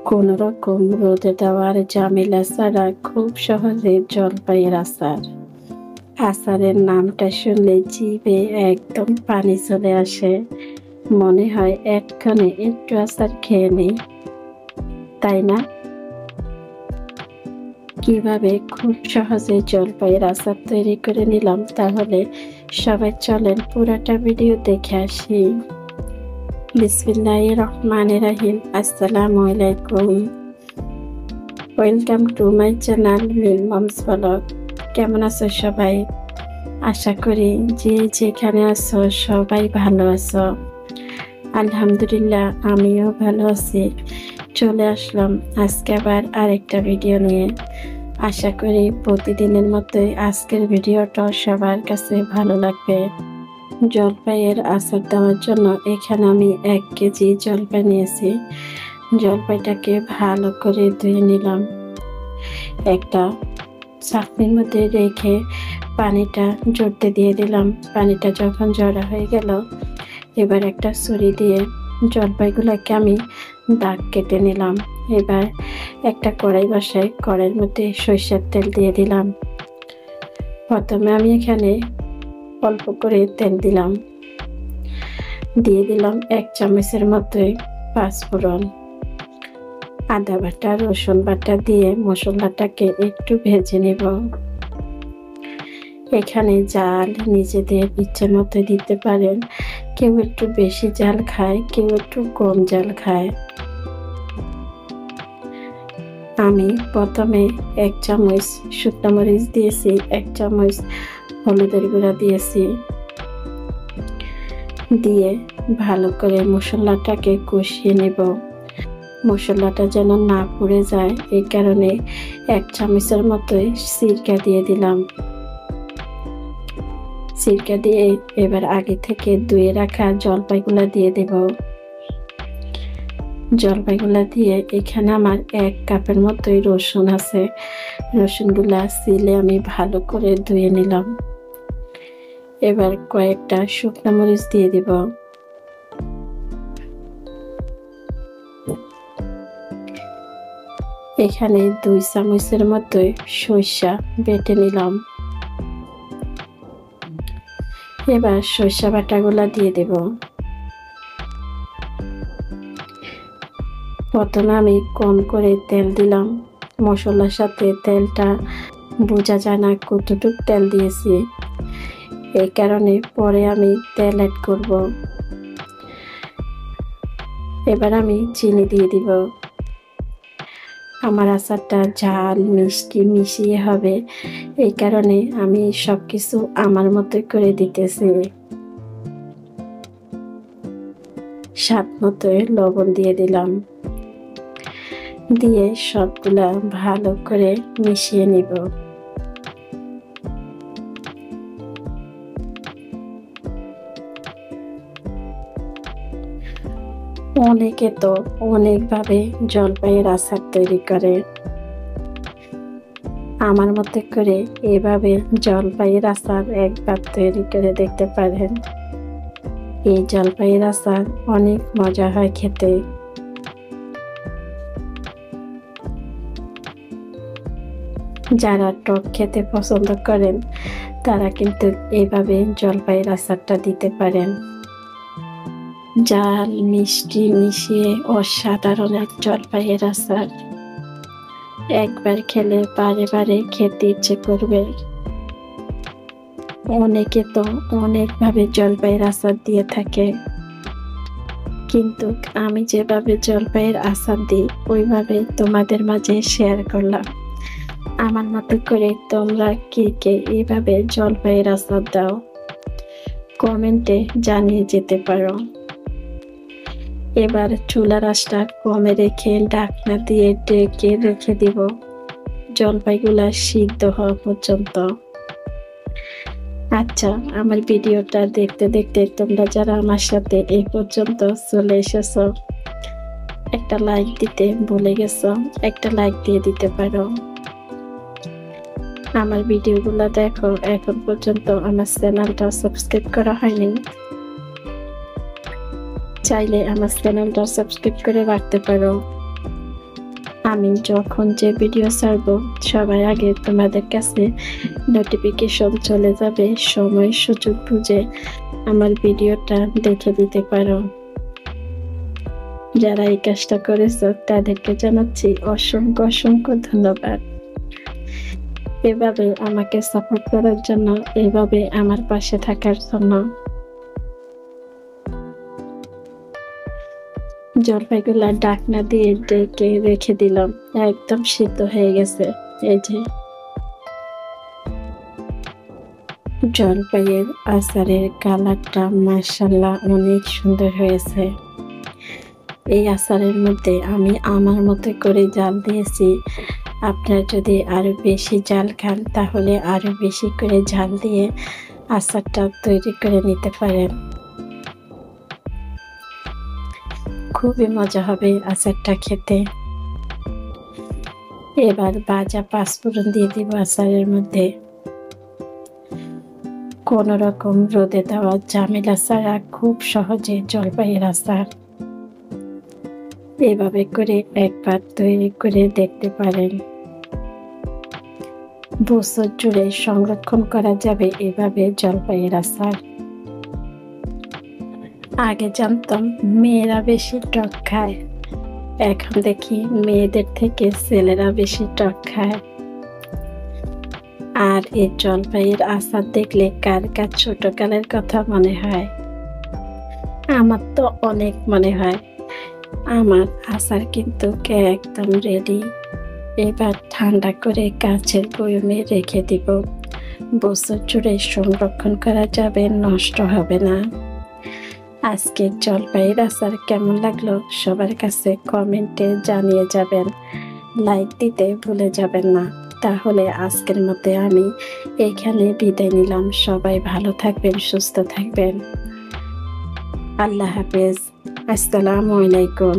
কোনো রকম রোদে দেওয়ার ঝামেলা ছাড়া খুব সহজে জলপাইয়ের আচার। আচারের নামটা শুনলে জিভে একদম পানি চলে আসে, মনে হয় এক্ষণে একটু আচার খেয়ে নেই, তাই না? কিভাবে খুব সহজে জলপাইয়ের আচার তৈরি করে নিলাম, তাহলে সবাই চলেন পুরোটা ভিডিও দেখে আসি। বিসমিল্লাহির রহমানির রহিম। আসসালামু আলাইকুম, ওয়েলকাম টু মাই চ্যানেল লিল মমস ব্লগ। কেমন আছো সবাই? আশা করি যে যেখানে আছো সবাই ভালো আছো। আলহামদুলিল্লাহ, আমিও ভালো আছি। চলে আসলাম আজকে আবার আরেকটা ভিডিও নিয়ে। আশা করি প্রতিদিনের মতোই আজকের ভিডিওটা সবার কাছে ভালো লাগবে। জলপাইয়ের আচার দেওয়ার জন্য এখানে আমি 1 কেজি জলপাই নিয়েছি। জলপাইটাকে ভালো করে ধুয়ে নিলাম, একটা ছাঁকনির মধ্যে রেখে পানিটা ঝরতে দিয়ে দিলাম। পানিটা যখন ঝরা হয়ে গেল, এবার একটা ছুরি দিয়ে জলপাইগুলোকে আমি দাগ কেটে নিলাম। এবার একটা কড়াই বসাই, কড়াইয়ের মধ্যে সরিষার তেল দিয়ে দিলাম। প্রথমে আমি এখানে অল্প করে তেল দিলাম, দিয়ে দিলাম 1 চামচের মতোই পাঁচফোড়ন, আদা বাটা, রসুন বাটা দিয়ে মশলাটাকে একটু ভেজে নেব। এখানে জাল নিজেদের ইচ্ছে মতো দিতে পারেন, কেউ একটু বেশি জাল খায়, কেউ একটু কম জাল খায়। আমি প্রথমে 1 চামচ শুকনো মরিচ দিয়েছি, 1 চামচ হলুদের গুঁড়া দিয়েছি, দিয়ে ভালো করে মশলাটাকে কষিয়ে নেব। মশলাটা যেন না পুড়ে যায়, এই কারণে 1 চামচের মতোই সিরকা দিয়ে দিলাম। সিরকা দিয়ে এবার আগে থেকে ধুয়ে রাখা জলপাইগুলা দিয়ে দেব। জলপাইগুলা দিয়ে এখানে আমার 1 কাপের মতোই রসুন আছে, রসুনগুলা ছিলে আমি ভালো করে ধুয়ে নিলাম। এবার কয়েকটা শুকনো মরিচ দিয়ে দিব। এখানে 2 চামচের মতোই সরিষা বেটে নিলাম। এবার সরিষা বাটাগুলা দিয়ে দেব। প্রথমে আমি কম করে তেল দিলাম, মশলার সাথে তেলটা বোঝা যায় না কতটুক তেল দিয়েছি, এই কারণে পরে আমি তেল অ্যাড করব। এবার আমি চিনি দিয়ে দিব। আমার আচারটা ঝাল মিষ্টি মিশিয়ে হবে, এই কারণে আমি সবকিছু আমার মতো করে দিতেছি। স্বাদ মতো লবণ দিয়ে দিলাম, দিয়ে সবগুলা ভালো করে মিশিয়ে নিব। অনেকে তো অনেকভাবে জলপাইয়ের আচার তৈরি করে, আমার মতে করে এভাবে জলপাইয়ের আচার একবার তৈরি করে দেখতে পারেন। এই জলপাইয়ের আচার অনেক মজা হয় খেতে। যারা টক খেতে পছন্দ করেন তারা কিন্তু এভাবে জলপাইয়ের আচারটা দিতে পারেন। জাল মিষ্টি মিশিয়ে অসাধারণ এক জলপাইয়ের আচার, একবার খেলে বারে বারে খেতে ইচ্ছে করবে। অনেকে তো অনেকভাবে জলপাইয়ের আচার দিয়ে থাকে, কিন্তু আমি যেভাবে জলপাইয়ের আচার দিই ওইভাবে তোমাদের মাঝে শেয়ার করলাম। আমার মতো করে তোমরা কে কে এইভাবে জলপাইয়ের আচার দাও, কমেন্টে জানিয়ে যেতে পারো। এবার চুলার আঁচটা কমে রেখে ঢাকনা দিয়ে ঢেকে রেখে দিব জলপাইগুলা সিদ্ধ হওয়া পর্যন্ত। আচ্ছা, আমার ভিডিওটা দেখতে দেখতে তোমরা যারা আমার সাথে এই পর্যন্ত চলে এসেছো, একটা লাইক দিতে ভুলে গেছো, একটা লাইক দিয়ে দিতে পারো। আমার ভিডিওগুলো দেখো, এখন পর্যন্ত আমার চ্যানেলটা সাবস্ক্রাইব করা হয়নি, চাইলে আমার চ্যানেলটা সাবস্ক্রাইব করে রাখতে পারো। আমি যখন যে ভিডিও ছাড়বো সবার আগে তোমাদের কাছে নোটিফিকেশন চলে যাবে। সময় সুযোগ বুঝে আমার ভিডিওটা দেখে দিতে পারো। যারা এই কাজটা করেছো তাদেরকে জানাচ্ছি অসংখ্য অসংখ্য ধন্যবাদ। এভাবে আমাকে সাপোর্ট করার জন্য, এভাবে আমার পাশে থাকার জন্য। জলপাইগুলা ডাকনা দিয়ে ডেকে রেখে দিলাম, একদম সিদ্ধ হয়ে গেছে। এই যে জলপাইয়ের আচারের কালারটা মাশাআল্লাহ অনেক সুন্দর হয়েছে। এই আচারের মধ্যে আমি আমার মতো করে জাল দিয়েছি। আপনারা যদি আরো বেশি জাল খান তাহলে আরো বেশি করে ঝাল দিয়ে আচারটা তৈরি করে নিতে পারেন। খুবই মজা হবে আচারটা খেতে। এবার ভাজা পাঁচফোড়ন দিয়ে দিব আচারের মধ্যে। কোন রকম রোদে দেওয়া ঝামেলা ছাড়া খুব সহজে জলপাইয়ের আচার এভাবে করে একবার তৈরি করে দেখতে পারেন। বছর জুড়ে সংরক্ষণ করা যাবে এভাবে জলপাইয়ের আচার। আগে জানতাম মেয়েরা বেশি টক খায়, এখন দেখি মেয়েদের থেকে ছেলেরা বেশি টক খায়। আর এই জলপাইয়ের আচার দেখলে কার কার ছোটকালের কথা মনে হয়? আমার তো অনেক মনে হয়। আমার আচার কিন্তু একদম রেডি। এবার ঠান্ডা করে কাচের বয়মে রেখে দিব। বছর জুড়ে সংরক্ষণ করা যাবে, নষ্ট হবে না। আজকের জলপাইয়ের আচার কেমন লাগলো সবার কাছে কমেন্টে জানিয়ে যাবেন। লাইক দিতে ভুলে যাবেন না। তাহলে আজকের মতে আমি এখানে বিদায় নিলাম। সবাই ভালো থাকবেন, সুস্থ থাকবেন। আল্লাহ হাফেজ। আসসালামু আলাইকুম।